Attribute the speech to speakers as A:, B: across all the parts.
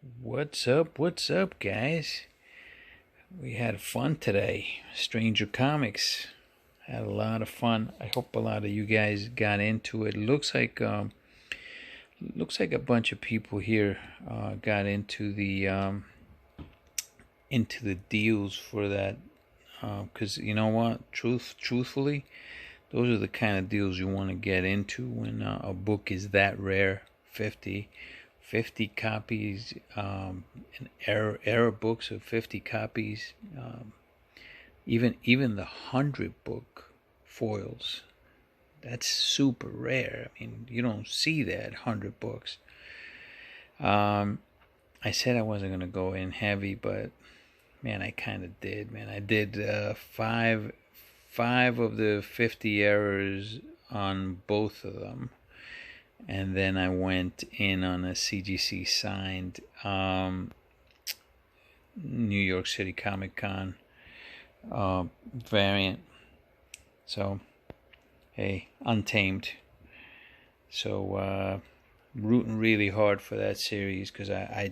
A: What's up? What's up, guys? We had fun today. Stranger Comics had a lot of fun. I hope a lot of you guys got into it. Looks like a bunch of people here got into the deals for that. Because you know what? Truthfully, those are the kind of deals you want to get into when a book is that rare. 50 copies, in error books of 50 copies, even the 100 book foils. That's super rare. I mean, you don't see that 100 books. I said I wasn't gonna go in heavy, but man, I kind of did. Man, I did five of the 50 errors on both of them. And then I went in on a CGC signed New York City Comic Con variant. So, hey, Untamed. So, rooting really hard for that series because I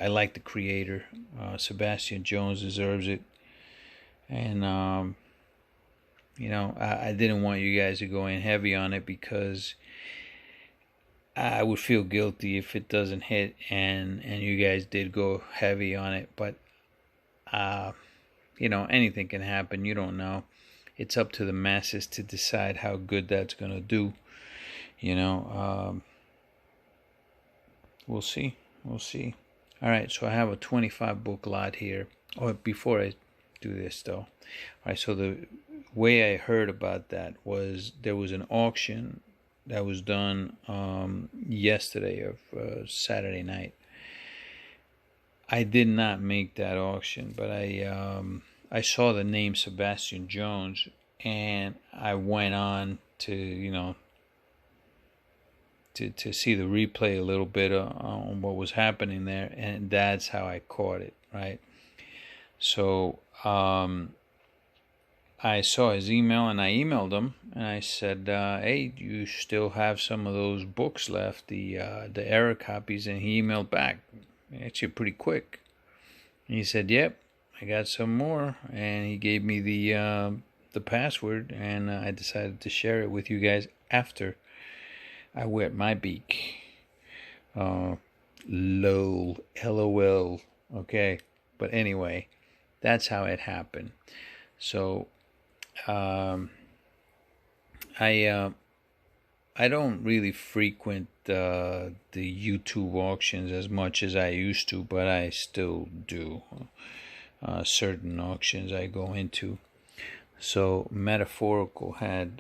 A: like the creator. Sebastian Jones deserves it. And, I didn't want you guys to go in heavy on it because I would feel guilty if it doesn't hit, and you guys did go heavy on it. But anything can happen. You don't know. It's up to the masses to decide how good that's gonna do. We'll see. All right. So I have a 25 book lot here. Oh, before I do this though. All right. So the way I heard about that was there was an auction that was done yesterday of Saturday night. I did not make that auction, but I saw the name Sebastian Jones, and I went on to to see the replay a little bit on what was happening there, and that's how I caught it, right? So I saw his email, and I emailed him, and I said, "Hey, do you still have some of those books left, the error copies?" And he emailed back, actually pretty quick. And he said, "Yep, I got some more," and he gave me the password, and I decided to share it with you guys after I wet my beak. LOL, LOL. Okay, but anyway, that's how it happened. So. I don't really frequent the YouTube auctions as much as I used to, but I still do. Certain auctions I go into. So Metaphorical has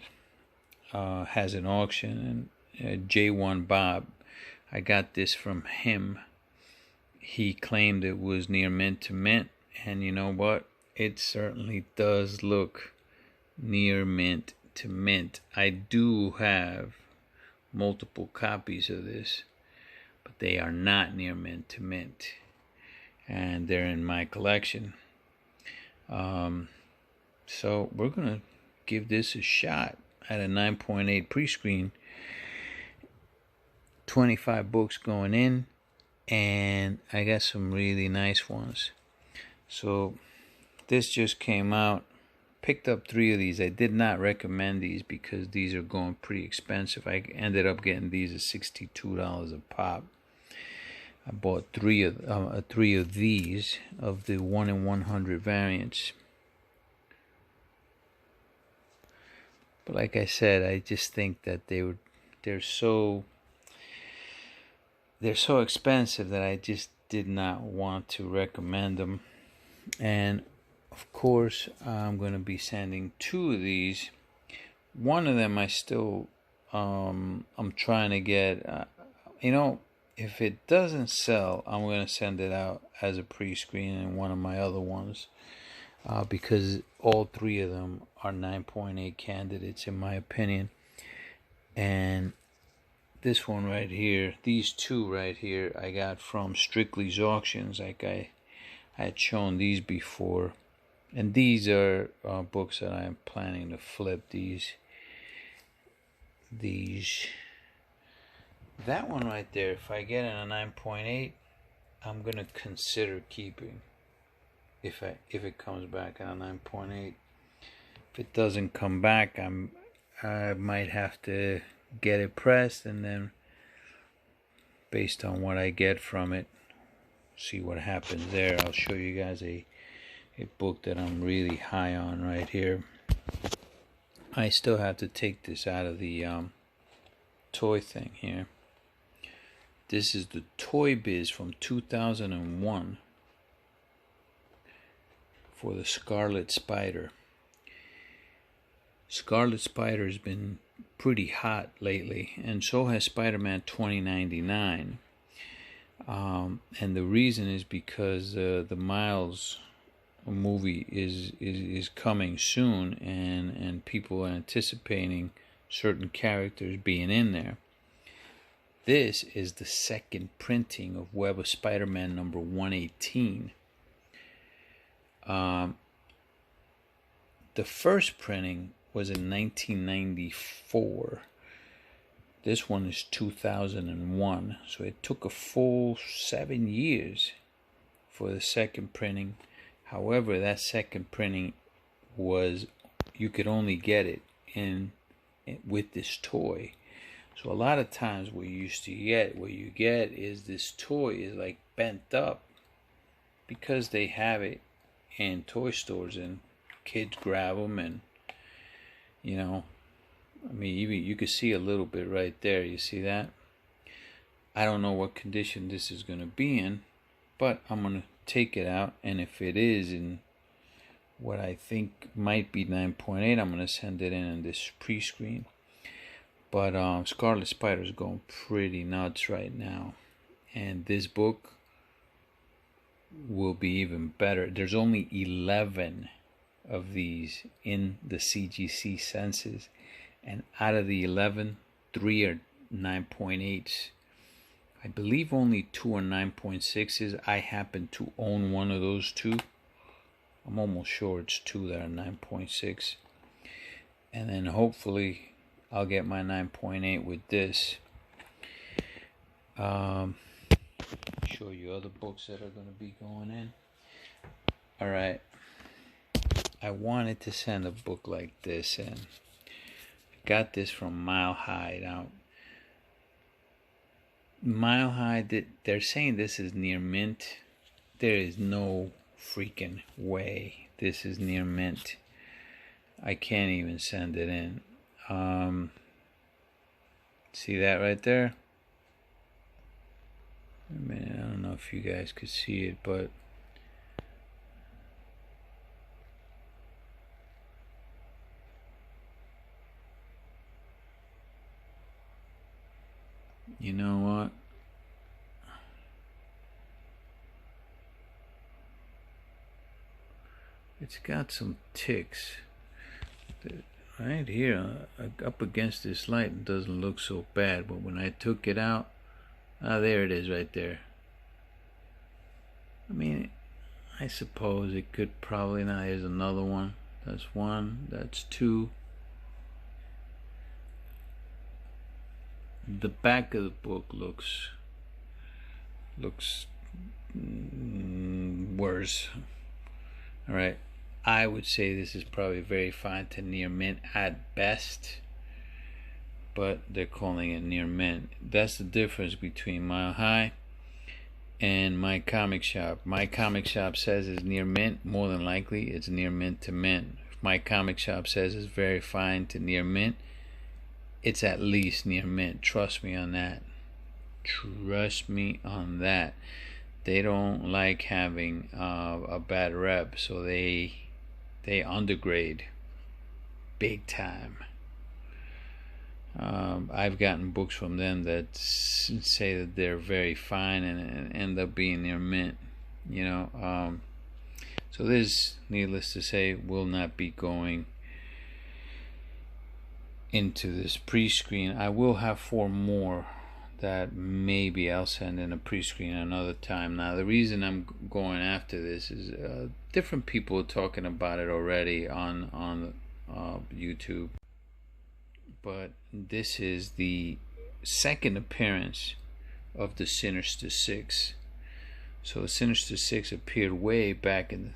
A: an auction, and J1 Bob, I got this from him. He claimed it was near mint to mint, and you know what? It certainly does look near mint to mint. I do have multiple copies of this, but they are not near mint to mint, and they're in my collection. So we're gonna give this a shot at a 9.8 pre-screen. 25 books going in, and I got some really nice ones. So this just came out. Picked up 3 of these. I did not recommend these because these are going pretty expensive. I ended up getting these at $62 a pop. I bought 3 of these of the 1 in 100 variants. But like I said, I just think that they're so expensive that I just did not want to recommend them. And of course, I'm going to be sending 2 of these. One of them I still, I'm trying to get, if it doesn't sell, I'm going to send it out as a pre-screen in one of my other ones. Because all 3 of them are 9.8 candidates in my opinion. And this one right here, these 2 right here, I got from Strictly's Auctions. Like I had shown these before. And these are books that I'm planning to flip. That one right there, if I get in a 9.8, I'm gonna consider keeping if it comes back on 9.8. If it doesn't come back, I might have to get it pressed, and then based on what I get from it, see what happens there. I'll show you guys a book that I'm really high on right here. I still have to take this out of the toy thing here. This is the Toy Biz from 2001 for the Scarlet Spider. Scarlet Spider has been pretty hot lately, and so has Spider-Man 2099. And the reason is because the Miles movie is coming soon, and people are anticipating certain characters being in there. This is the second printing of Web of Spider-Man number 118. The first printing was in 1994. This one is 2001. So it took a full 7 years for the second printing. However, that second printing was, you could only get it with this toy. So a lot of times what you get is this toy is like bent up because they have it in toy stores and kids grab them, and I mean, even you could see a little bit right there. You see that? I don't know what condition this is going to be in, but I'm going to take it out, and if it is in what I think might be 9.8, I'm going to send it in this pre-screen. But Scarlet Spider is going pretty nuts right now, and this book will be even better. There's only 11 of these in the CGC census, and out of the 11, 3 are 9.8s. I believe only 2 are 9.6s. I happen to own one of those two. I'm almost sure it's 2 that are 9.6, and then hopefully I'll get my 9.8 with this. Show you other books that are going to be going in. Alright, I wanted to send a book like this in. I got this from Mile High. Now, Mile High, they're saying this is near mint. There is no freaking way this is near mint. I can't even send it in. See that right there? I mean, I don't know if you guys could see it, but you know what? It's got some ticks. Right here, up against this light, it doesn't look so bad, but when I took it out, there it is right there. I mean, I suppose it could probably, now here's another one. That's one, that's two. The back of the book looks worse. All right. I would say this is probably very fine to near mint at best, but they're calling it near mint. That's the difference between Mile High and My Comic Shop. My Comic Shop says it's near mint. More than likely, it's near mint to mint. If My Comic Shop says it's very fine to near mint, it's at least near mint. Trust me on that. Trust me on that. They don't like having a bad rep, so they undergrade big time. I've gotten books from them that say that they're very fine and end up being near mint, so this, needless to say, will not be going into this pre-screen. I will have 4 more that maybe I'll send in a pre-screen another time. Now, the reason I'm going after this is different people are talking about it already on YouTube, but this is the second appearance of the Sinister Six. So Sinister Six appeared way back in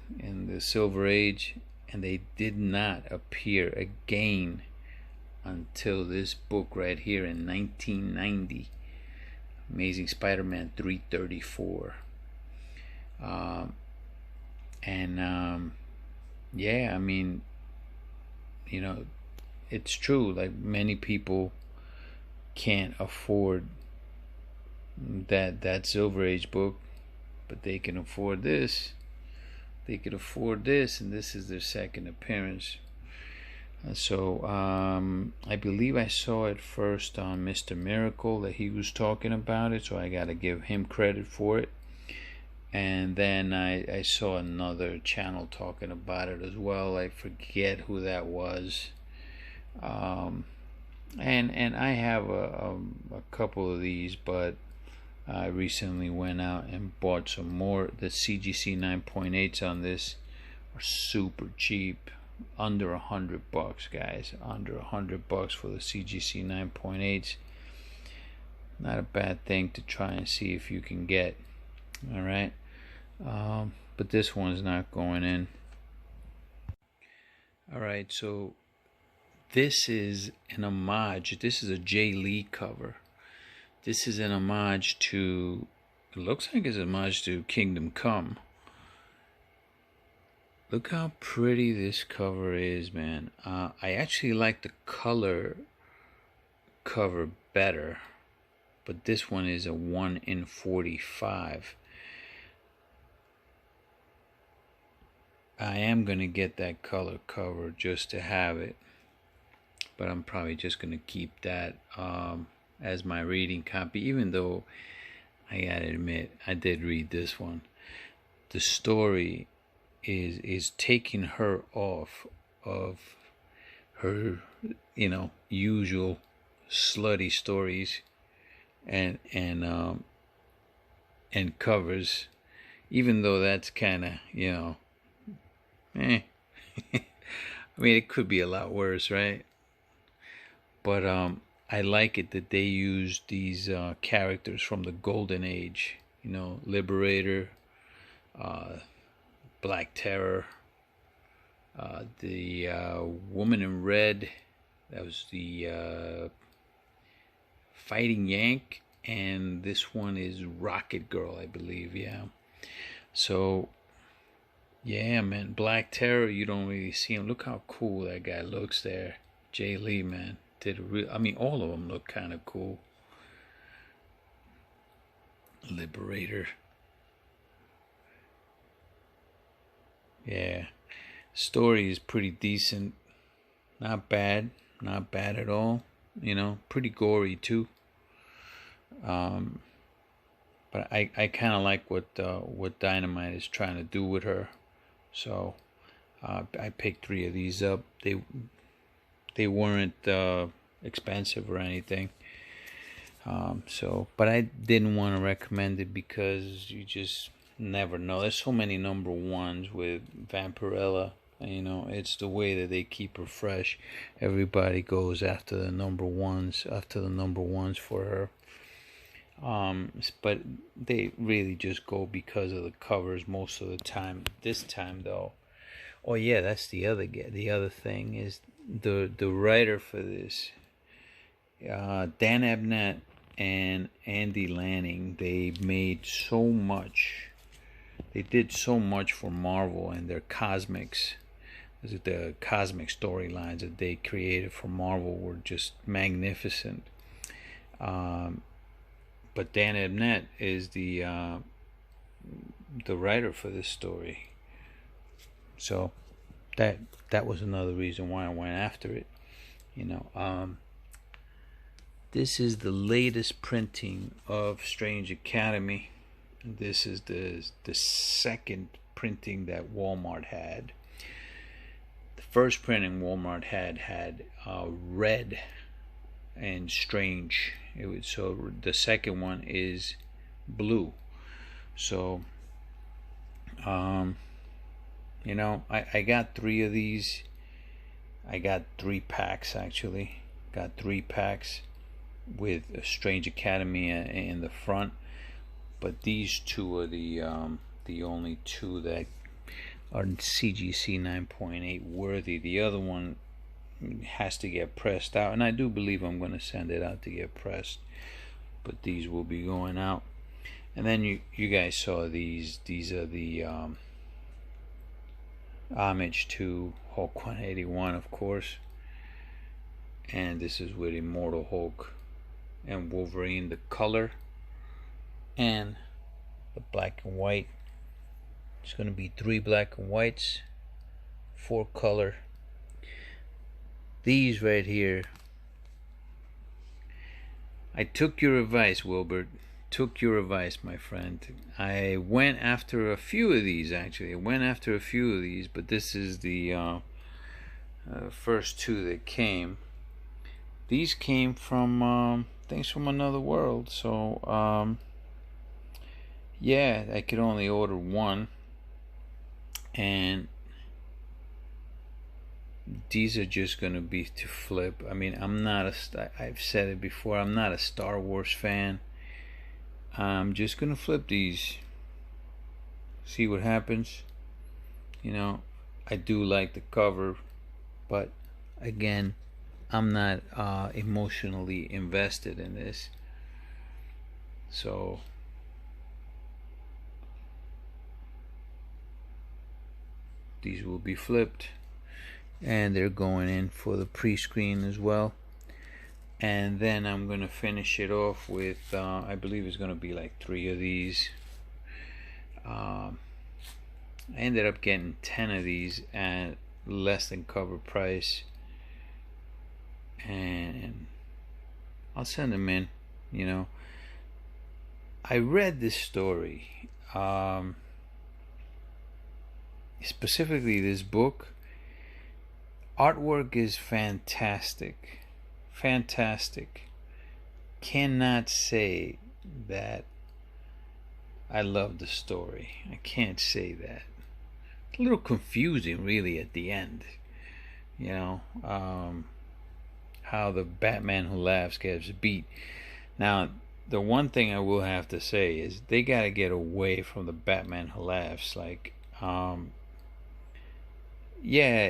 A: the Silver Age, and they did not appear again until this book right here in 1990, Amazing Spider-Man 334. Yeah, I mean, you know, it's true. Like, many people can't afford that Silver Age book, but they can afford this. They could afford this, and this is their second appearance. So I believe I saw it first on Mr. Miracle, that he was talking about it, so I gotta give him credit for it. And then I saw another channel talking about it as well. I forget who that was. And I have a couple of these, but I recently went out and bought some more. The CGC 9.8s on this are super cheap, under $100, guys. Under $100 for the CGC 9.8s. Not a bad thing to try and see if you can get. All right, but this one's not going in. All right, so this is an homage. This is a Jay Lee cover. This is an homage to, it looks like it's an homage to Kingdom Come. Look how pretty this cover is, man. I actually like the color cover better, but this one is a 1 in 45. I am going to get that color cover just to have it, but I'm probably just going to keep that as my reading copy, even though I gotta admit I did read this one. The story is taking her off of her, you know, usual slutty stories and covers, even though that's kind of, you know, I mean, it could be a lot worse, right? But I like it that they use these characters from the Golden Age, you know, Liberator, Black Terror, the Woman in Red, that was the Fighting Yank, and this one is Rocket Girl, I believe, yeah. So, yeah, man, Black Terror, you don't really see him. Look how cool that guy looks there. Jay Lee, man. I mean, all of them look kind of cool. Liberator. Yeah. Story is pretty decent. Not bad. Not bad at all. You know, pretty gory too. But I kind of like what Dynamite is trying to do with her. So I picked 3 of these up. They weren't expensive or anything. But I didn't want to recommend it because you just never know. There's so many number 1s with Vampirella. You know, it's the way that they keep her fresh. Everybody goes after the number 1s for her. But they really just go because of the covers most of the time. This time, though, oh yeah, that's the other thing is the writer for this, Dan Abnett and Andy Lanning. They made so much. They did so much for Marvel and their cosmics. The cosmic storylines that they created for Marvel were just magnificent. But Dan Abnett is the writer for this story. So that was another reason why I went after it. You know, this is the latest printing of Strange Academy. This is the second printing that Walmart had. The first printing Walmart had Red and Strange. So the second one is blue. So you know, I got 3 of these. I got 3 packs actually. Got 3 packs with a Strange Academy in the front. but these two are the only two that are CGC 9.8 worthy. The other one has to get pressed out, and I do believe I'm going to send it out to get pressed, but these will be going out. And then you guys saw these are the homage to Hulk 181, of course, and this is with Immortal Hulk and Wolverine, the color and the black and white. It's going to be 3 black and whites, 4 color. These right here, I took your advice, Wilbert. Took your advice, my friend. I went after a few of these, actually. But this is the first 2 that came. These came from things from another world, so yeah, I could only order 1, and these are just gonna be to flip. I mean, I've said it before, I'm not a Star Wars fan. I'm just gonna flip these, see what happens. You know, I do like the cover, but again, I'm not emotionally invested in this. So these will be flipped, and they're going in for the pre-screen as well. And then I'm gonna finish it off with I believe it's gonna be like 3 of these. I ended up getting 10 of these at less than cover price, and I'll send them in. You know, I read this story, specifically this book. Artwork is fantastic. Cannot say that I love the story. I can't say that. It's a little confusing, really, at the end. You know, how the Batman Who Laughs gets beat. Now, the one thing I will have to say is they got to get away from the Batman Who Laughs. Like, yeah,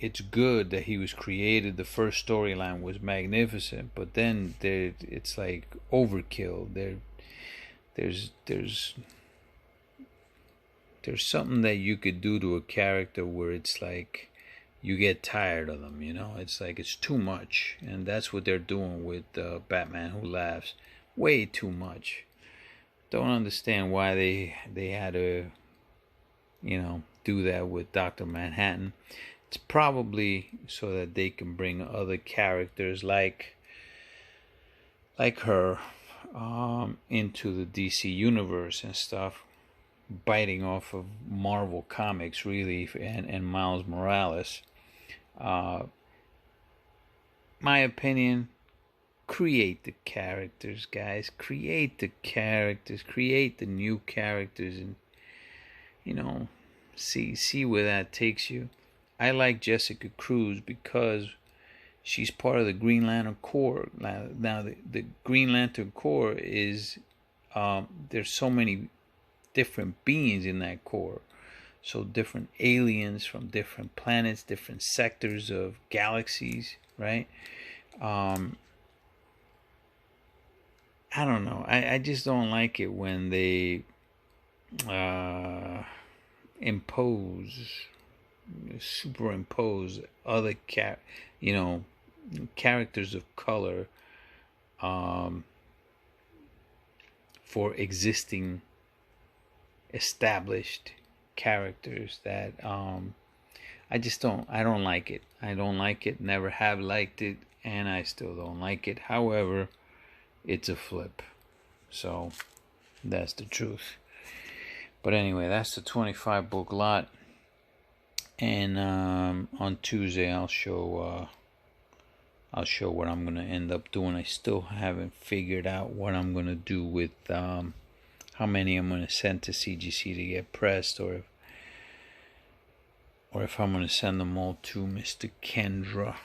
A: it's good that he was created. The first storyline was magnificent, but then it's like overkill. There's something that you could do to a character where it's like you get tired of them. You know, it's like it's too much, and that's what they're doing with Batman Who Laughs. Way too much. Don't understand why they had to, you know, do that with Dr. Manhattan. It's probably so that they can bring other characters like her into the DC universe and stuff, biting off of Marvel Comics, really, and Miles Morales. My opinion, create the characters, guys. Create the characters. Create the new characters, and, you know, see where that takes you. I like Jessica Cruz because she's part of the Green Lantern Corps. Now the Green Lantern Corps is, there's so many different beings in that corps. So different aliens from different planets, different sectors of galaxies, right? I don't know. I just don't like it when they superimpose other characters of color for existing established characters that I don't like it. I don't like it, never have liked it, and I still don't like it. However, it's a flip. So that's the truth. But anyway, that's the 25 book lot. And on Tuesday I'll show what I'm gonna end up doing. I still haven't figured out what I'm gonna do with how many I'm gonna send to CGC to get pressed, or if I'm gonna send them all to Mr. Kendra.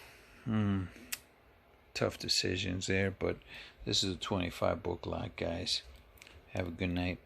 A: Tough decisions there, but this is a 25 book lot, guys. Have a good night.